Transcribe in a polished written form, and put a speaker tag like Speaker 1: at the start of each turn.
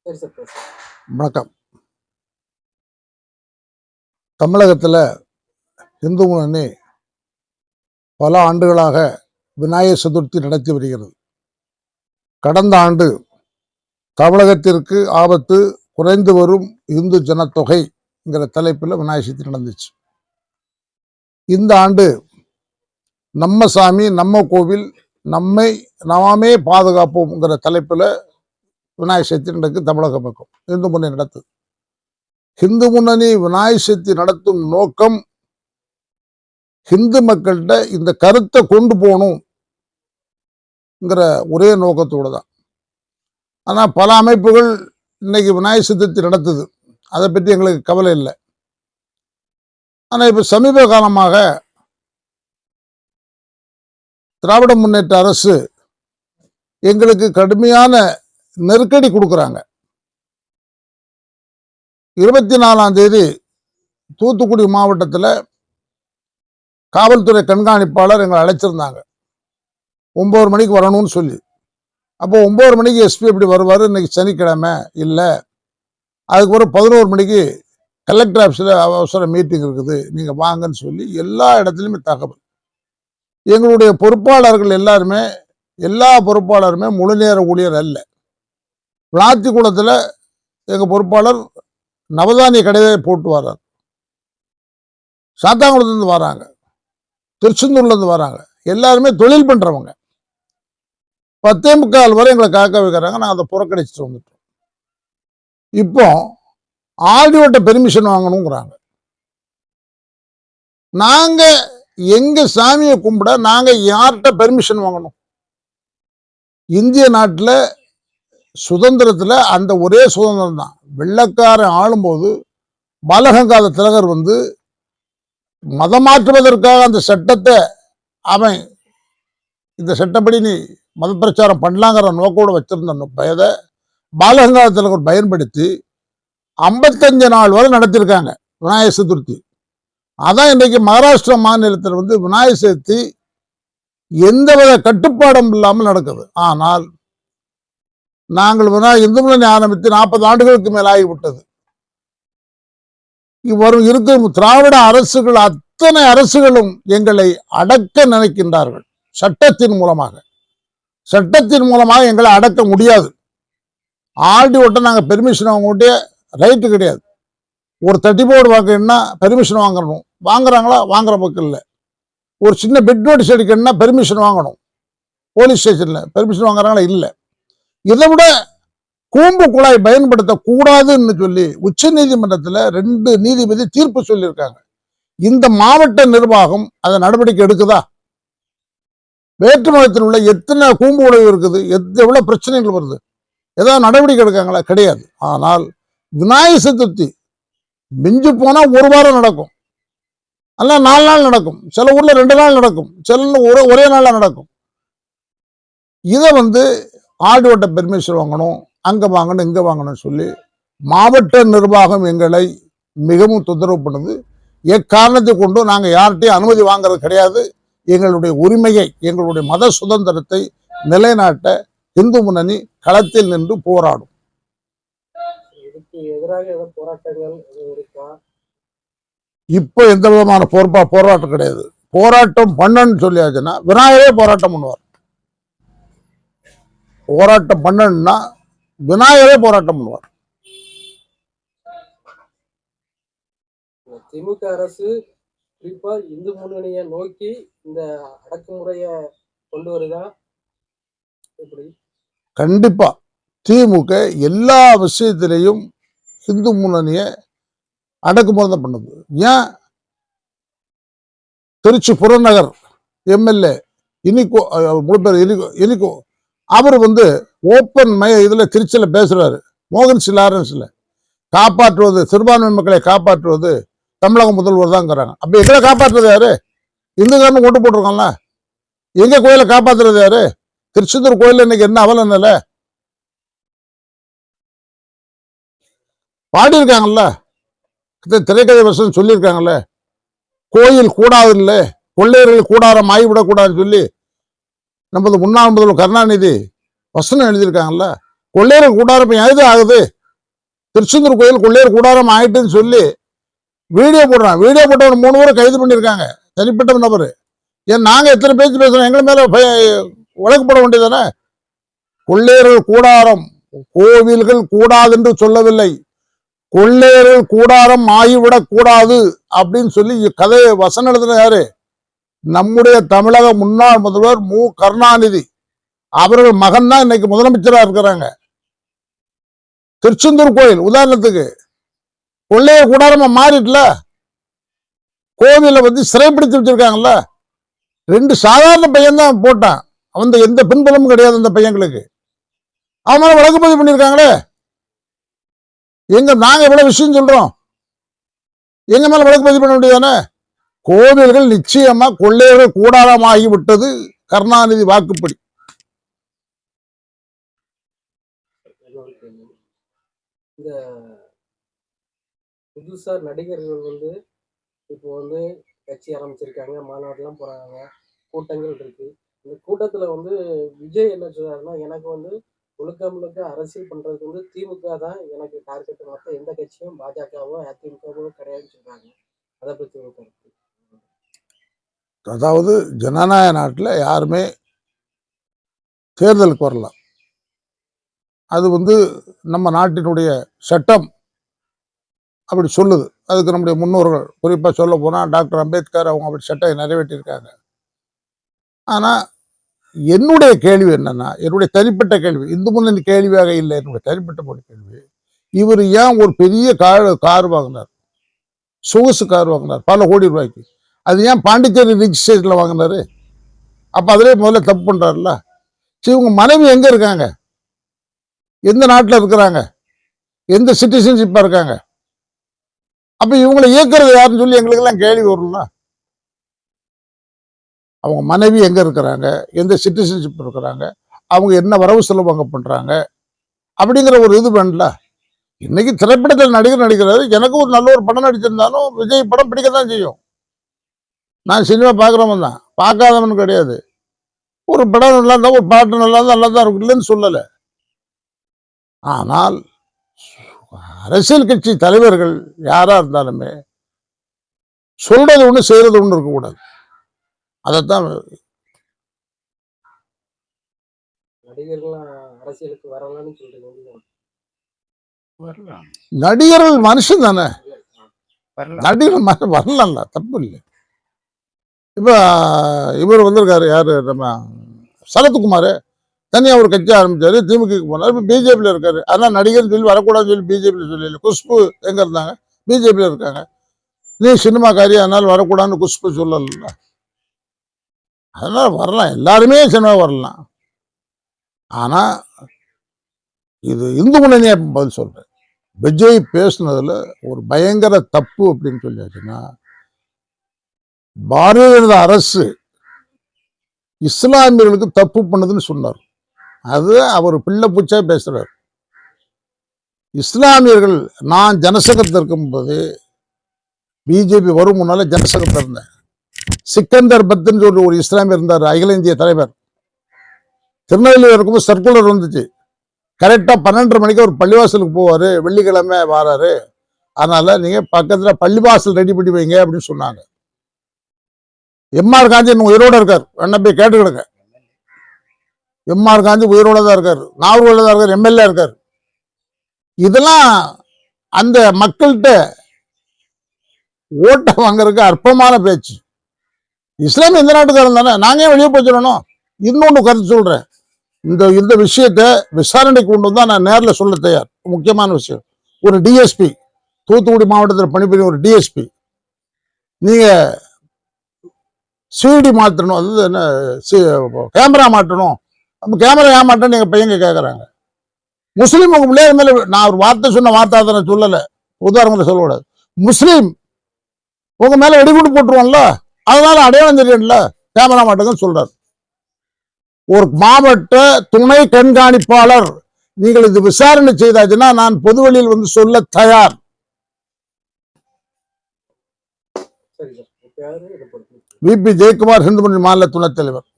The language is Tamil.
Speaker 1: வணக்கம். தமிழகத்தில் இந்து முன்னணி பல ஆண்டுகளாக விநாயகர் சதுர்த்தி நடத்தி வருகிறது. கடந்த ஆண்டு தமிழகத்திற்கு ஆபத்து, குறைந்து வரும் இந்து ஜனத்தொகைங்கிற தலைப்பில் விநாயகர் சதுர்த்தி நடந்துச்சு. இந்த ஆண்டு நம்ம சாமி, நம்ம கோவில், நம்மை நாமே பாதுகாப்போம்ங்கிற தலைப்பில் விநாயகர் சதுர்த்தி நடக்கு. தமிழக பக்கம் இந்து முன்னணி நடத்துது. இந்து முன்னணி விநாயகர் சதுர்த்தி நடத்தும் நோக்கம் இந்து மக்கள்கிட்ட இந்த கருத்தை கொண்டு போகணுங்கிற ஒரே நோக்கத்தோடு தான். ஆனால் பல அமைப்புகள் இன்னைக்கு விநாயகர் சதுர்த்தி நடத்துது, அதை பற்றி எங்களுக்கு கவலை இல்லை. ஆனால் இப்போ சமீப காலமாக திராவிட முன்னேற்ற அரசு எங்களுக்கு கடுமையான நெருக்கடி கொடுக்குறாங்க. 24ஆம் தேதி தூத்துக்குடி மாவட்டத்தில் காவல்துறை கண்காணிப்பாளர் எங்களை அழைச்சிருந்தாங்க 9 மணிக்கு வரணும்னு சொல்லி. அப்போ 9 மணிக்கு எஸ்பி எப்படி வருவார்? இன்னைக்கு சனிக்கிழமை இல்லை, அதுக்கு ஒரு 11 மணிக்கு கலெக்டர் ஆஃபீஸில் அவசர மீட்டிங் இருக்குது, நீங்கள் வாங்கன்னு சொல்லி எல்லா இடத்துலையுமே தகவல். எங்களுடைய பொறுப்பாளர்கள் எல்லா பொறுப்பாளருமே முழு நேர ஊழியர் அல்ல. விளாத்திக்குளத்தில் எங்கள் பொறுப்பாளர் நவதானிய கடையை போட்டு வர்றார், சாத்தாங்குளத்துலேருந்து வராங்க, திருச்செந்தூர்லேருந்து வராங்க, எல்லாருமே தொழில் பண்ணுறவங்க. 10:45 வரை எங்களை காக்க வைக்கிறாங்க. நாங்கள் அதை புறக்கணிச்சுட்டு வந்துட்டோம். இப்போ ஆடியோட்ட பெர்மிஷன் வாங்கணுங்கிறாங்க. நாங்கள் எங்கள் சாமியை கும்பிட நாங்கள் யார்கிட்ட பெர்மிஷன் வாங்கணும்? இந்திய நாட்டில் சுதந்திரத்தில் அந்த ஒரே சுதந்திரம் தான். வெள்ளக்காரன் ஆளும்போது பாலகங்காத திலகர் மதம் மாற்றுவதற்காக அந்த சட்டத்தை அவன் இந்த சட்டப்படி நீ மத பிரச்சாரம் பண்ணலாங்கிற நோக்கோடு வச்சிருந்த பயதை பாலகங்காத திலகர் பயன்படுத்தி 55 நாள் வரை நடத்தியிருக்காங்க விநாயகர் சதுர்த்தி. அதான் இன்னைக்கு மகாராஷ்டிரா மாநிலத்தில் விநாயகர் சதுர்த்தி எந்தவித கட்டுப்பாடும் இல்லாமல் நடக்குது. ஆனால் நாங்கள் இந்து முன்னணி ஆரம்பித்து 40 ஆண்டுகளுக்கு மேல் ஆகிவிட்டது. வரும் இருக்கும் திராவிட அரசுகள் அத்தனை அரசுகளும் எங்களை அடக்க நினைக்கின்றார்கள். சட்டத்தின் மூலமாக எங்களை அடக்க முடியாது. ஆர்டிஓட்ட நாங்கள் பெர்மிஷன் வாங்க ரைட்டு கிடையாது. ஒரு 30 போர்டு வாங்கினா பெர்மிஷன் வாங்கணும். வாங்குறாங்களா? வாங்குற பக்கம் இல்லை. ஒரு சின்ன பெட் நோட்டீஸ் அடிக்கணும்னா பெர்மிஷன் வாங்கணும். போலீஸ் ஸ்டேஷன்ல பெர்மிஷன் வாங்குறாங்களா? இல்லை. இதை விட கூம்பு குழாய் பயன்படுத்தக்கூடாதுன்னு சொல்லி உச்ச நீதிமன்றத்தில் 2 நீதிபதி தீர்ப்பு சொல்லியிருக்காங்க. இந்த மாவட்ட நிர்வாகம் அதை நடவடிக்கை எடுக்குதா? வேற்று மதத்தில் உள்ள எத்தனை கூம்பு உழவு இருக்குது, எவ்வளவு பிரச்சனைகள் வருது, ஏதாவது நடவடிக்கை எடுக்காங்களா? கிடையாது. ஆனால் விநாயகர் சதுர்த்தி மிஞ்சு போனா 1 வாரம் நடக்கும், அல்ல 4 நாள் நடக்கும், சில ஊர்ல 2 நாள் நடக்கும், சில ஒரே நாள்ல நடக்கும். இதை ஆடியோட்ட பெர்மிஷன் வாங்கணும், அங்க வாங்கணும், இங்க வாங்கணும்னு சொல்லி மாவட்ட நிர்வாகம் எங்களை மிகவும் தொந்தரவு பண்ணுது. எக்காரணத்தை கொண்டு நாங்கள் யார்கிட்டையும் அனுமதி வாங்குறது கிடையாது. எங்களுடைய உரிமையை, எங்களுடைய மத சுதந்திரத்தை நிலைநாட்ட இந்து முன்னணி களத்தில் நின்று போராடும். இப்போ எந்த விதமான போராட்டம் கிடையாது. போராட்டம் பண்ணன்னு சொல்லியாச்சுன்னா விநாயகரே போராட்டம் பண்ணுவார். போராட்டம் பண்ணா விநாயகரே போராட்டம் பண்ணுவார்.
Speaker 2: திமுக அரசு குறிப்பா இந்து முன்னணியை நோக்கி இந்த அடக்குமுறைய கொண்டு வருதா?
Speaker 1: கண்டிப்பா திமுக எல்லா விஷயத்திலையும் இந்து முன்னணிய அடக்குமுறை தான் பண்ணுது. ஏன் திருச்சி புறநகர் எம்எல்ஏ இனிகோ, முழு பேர் இனிகோ, அவர் ஓப்பன் இதுல திருச்சியில பேசுறாரு. மோகன் லாரன்ஸ்ல காப்பாற்றுவது, சிறுபான்மை மக்களை காப்பாற்றுவது தமிழக முதல்வர் தான்ங்கிறாங்க. அப்ப எங்களை காப்பாற்றுறது யாரு? இந்துக்காரன் கொண்டு போட்டிருக்காங்கல்ல. எங்க கோயிலை காப்பாற்றுறது யாரு? திருச்செந்தூர் கோயில் இன்னைக்கு என்ன அவலம் இல்லை? பாடியிருக்காங்கல்ல, திரைக்கதை வசனம் சொல்லியிருக்காங்கல்ல, கோயில் கூடாது இல்லை, கொள்ளையர்கள் கூடாரம் ஆகிவிடக்கூடாதுன்னு சொல்லி நமது முன்னாள் முதல்வர் கருணாநிதி வசனம் எழுதியிருக்காங்கல்ல. கொள்ளையர் கூடாரம் எது ஆகுது, திருச்செந்தூர் கோயில் கொள்ளையர் கூடாரம் ஆயிட்டுன்னு சொல்லி வீடியோ போடுறான். வீடியோ போட்டவன் 3 பேரை கைது பண்ணியிருக்காங்க, தனிப்பட்ட நபர். ஏன் நாங்க எத்தனை பேச்சு பேசுறோம், எங்களை மேல வழக்கு போட வேண்டியதானே? கொள்ளையர்கள் கூடாரம், கோவில்கள் கூடாது என்று சொல்லவில்லை, கொள்ளையர்கள் கூடாரம் ஆகிவிடக் கூடாது அப்படின்னு சொல்லி கதையை வசனம் எழுதின யாரு? நம்முடைய தமிழக முன்னாள் முதல்வர் மு கருணாநிதி அவர்கள் மகன் தான் இன்னைக்கு முதலமைச்சரா இருக்கிறாங்க. திருச்செந்தூர் கோயில் உதாரணத்துக்கு கொள்ளையர் கூடாரமா மாறிட்டுல, கோவில வந்து சிறைப்பிடித்து வச்சிருக்காங்கல்ல. 2 சாதாரண பையன் தான் போட்டான், அவன் எந்த பின்புலமும் கிடையாது அந்த பையங்களுக்கு. அவன் மேல வழக்கு பதிவு பண்ணியிருக்காங்களே. நாங்க எவ்வளவு விஷயம் சொல்றோம், எங்க மேல வழக்கு பதிவு பண்ண வேண்டியதானே? கோவில்கள் நிச்சயமா கொள்ளையர்கள் கூடாரமாகி விட்டது கருணாநிதி வாக்குப்படி.
Speaker 2: இந்த புதுசா நடிகர்கள் வந்து இப்போ வந்து கட்சி ஆரம்பிச்சிருக்காங்க, மாநாடுலாம் போறாங்க, கூட்டங்கள் இருக்கு. இந்த கூட்டத்துல வந்து விஜய் என்ன சொல்றாருன்னா, எனக்கு வந்து முழுக்க முழுக்க அரசியல் பண்றதுக்கு வந்து திமுக தான் எனக்கு டார்கெட், மற்ற எந்த கட்சியும் பாஜகவோ அதிமுகவோ கிடையாதுன்னு சொல்றாங்க. அதை பத்தி ஒரு கருத்து.
Speaker 1: அதாவது ஜனநாயக நாட்டில் யாருமே தேர்தலுக்கு வரலாம், அது வந்து நம்ம நாட்டினுடைய சட்டம் அப்படி சொல்லுது. அதுக்கு நம்முடைய முன்னோர்கள், குறிப்பாக சொல்ல போனால் டாக்டர் அம்பேத்கர் அவங்க அப்படி சட்டம் நிறைவேற்றியிருக்காங்க. ஆனால் என்னுடைய கேள்வி என்னன்னா, என்னுடைய தனிப்பட்ட கேள்வி, இந்து முன்னணி கேள்வியாக இல்லை, என்னுடைய தனிப்பட்ட கேள்வி, இவர் ஏன் ஒரு பெரிய கார் வாங்கினார், சொகுசு கார் வாங்கினார் பல கோடி ரூபாய்க்கு, அது ஏன் பாண்டிச்சேரி ரிஜிஸ்ட்ரேஷன்ல வாங்கினாரு? அப்ப அதிலே முதல்ல தப்பு பண்றாருல்ல. சரி, உங்க மனைவி எங்க இருக்காங்க, எந்த நாட்டில் இருக்கிறாங்க, எந்த சிட்டிசன்ஷிப்பா இருக்காங்க? அப்ப இவங்களை இயக்குறது யாருன்னு சொல்லி எங்களுக்கு எல்லாம் கேள்வி வரும்ல. அவங்க மனைவி எங்க இருக்கிறாங்க, எந்த சிட்டிசன்ஷிப் இருக்கிறாங்க, அவங்க என்ன வரவு செலவு அங்க பண்றாங்க அப்படிங்கிற ஒரு இது வேண்டல. இன்னைக்கு திரைப்படத்தில் நடிகர் நடிக்கிறாரு, எனக்கு ஒரு நல்ல ஒரு படம் நடிச்சிருந்தாலும் விஜய் படம் பிடிக்கத்தான் செய்யும். நான் சினிமா பார்க்குறவன் தான், பார்க்காதவன் கிடையாது. ஒரு படம் நல்லா இருந்தா, ஒரு பாட்டு நல்லா இருந்தா நல்லா தான் இருக்கும், இல்லைன்னு சொல்லலை. ஆனால் அரசியல் கட்சி தலைவர்கள் யாரா இருந்தாலுமே சொல்றது ஒண்ணு செய்யறது ஒண்ணு இருக்கக்கூடாது. அதைத்தான்
Speaker 2: அரசியலுக்கு வரலாம்னு சொல்றீங்க.
Speaker 1: நடிகர்கள் மனுஷன் தானே, நடிகர் வரலாம்ல, தப்பு இல்லை. இப்ப இவர் வந்திருக்காரு, யாரு, நம்ம சரத்குமார் தனியா ஒரு கட்சி ஆரம்பிச்சாரு, திமுக போனார், இப்ப பிஜேபியில இருக்காரு. அதனால நடிகர் சொல்லி வரக்கூடாதுன்னு சொல்லி பிஜேபியில சொல்லல. குஷ்பு எங்க இருந்தாங்க, பிஜேபியில இருக்காங்க. நீ சினிமாக்காரி அதனால வரக்கூடாதுன்னு குஷ்பு சொல்லல. அதனால வரலாம், எல்லாருமே சினிமா வரலாம். ஆனா இது இந்து முன்னணியா பதில் சொல்றேன். விஜய் பேசுனதுல ஒரு பயங்கர தப்பு அப்படின்னு சொல்லியாச்சுன்னா, பாரதிய ஜனதா அரசு இஸ்லாமியர்களுக்கு தப்பு பண்ணதுன்னு சொன்னார். அது அவர் பிள்ளை பூச்சா பேசுறாரு. இஸ்லாமியர்கள், நான் ஜனசங்கத்தில் இருக்கும்போது பிஜேபி வரும் முன்னால ஜனசங்கத்தில் இருந்தேன். சிக்கந்தர் பத்துன்னு சொல்லி ஒரு இஸ்லாமியர் இருந்தார், அகில இந்திய தலைவர். திருநெல்வேலியில் இருக்கும்போது சர்க்குலர் வந்துச்சு, கரெக்டா 12:30 மணிக்கு ஒரு பள்ளிவாசலுக்கு போவாரு, வெள்ளிக்கிழமை வாராரு, அதனால நீங்க பக்கத்துல பள்ளிவாசல் ரெடி பண்ணி வைங்க அப்படின்னு சொன்னாங்க. எம்ஆர் காந்தி உயிரோட இருக்கார், என்ன போய் கேட்டுக்கிடுங்க. எம்ஆர் காந்தி உயிரோட தான் இருக்காரு, நாகூர்ல தான் இருக்காரு, எம்எல்ஏ இருக்காரு. இதெல்லாம் அந்த மக்கள்கிட்ட ஓட்ட வாங்கறதுக்கு அற்பமான பேச்சு. இஸ்லாமிய எந்த நாட்டுக்காரன் தானே, நாங்க ஏன் வெளியே போய் சொல்லணும்? இன்னொன்னு கருத்து சொல்றேன், இந்த விஷயத்த விசாரணைக்கு கொண்டு வந்தா நான் நேரில் சொல்ல தயார். முக்கியமான விஷயம், ஒரு டிஎஸ்பி, தூத்துக்குடி மாவட்டத்தில் பணிபுரியும் ஒரு டிஎஸ்பி, நீங்க சிடி மாற்றணும், அது என்ன கேமரா மாற்றணும், கேமரா ஏமாட்டேன்னு எங்க பையங்க கேட்கறாங்க. முஸ்லீம் உங்க பிள்ளைய மேல, நான் ஒரு வார்த்தை சொன்ன வார்த்தை அதை சொல்லல, உதாரணங்களை சொல்லக்கூடாது. முஸ்லீம் உங்க மேல வெடிகுண்டு போட்டுருவோம்ல, அதனால அடையாளம் தெரியல, கேமரா மாட்டேங்கன்னு சொல்றாரு. ஒரு மாவட்ட துணை கண்காணிப்பாளர், நீங்கள் இது விசாரணை செய்தாச்சுன்னா நான் பொதுவெளியில் வந்து சொல்ல தயார். விபி ஜெயக்குமார், இந்து முன்னணி மாநில துணைத் தலைவர்.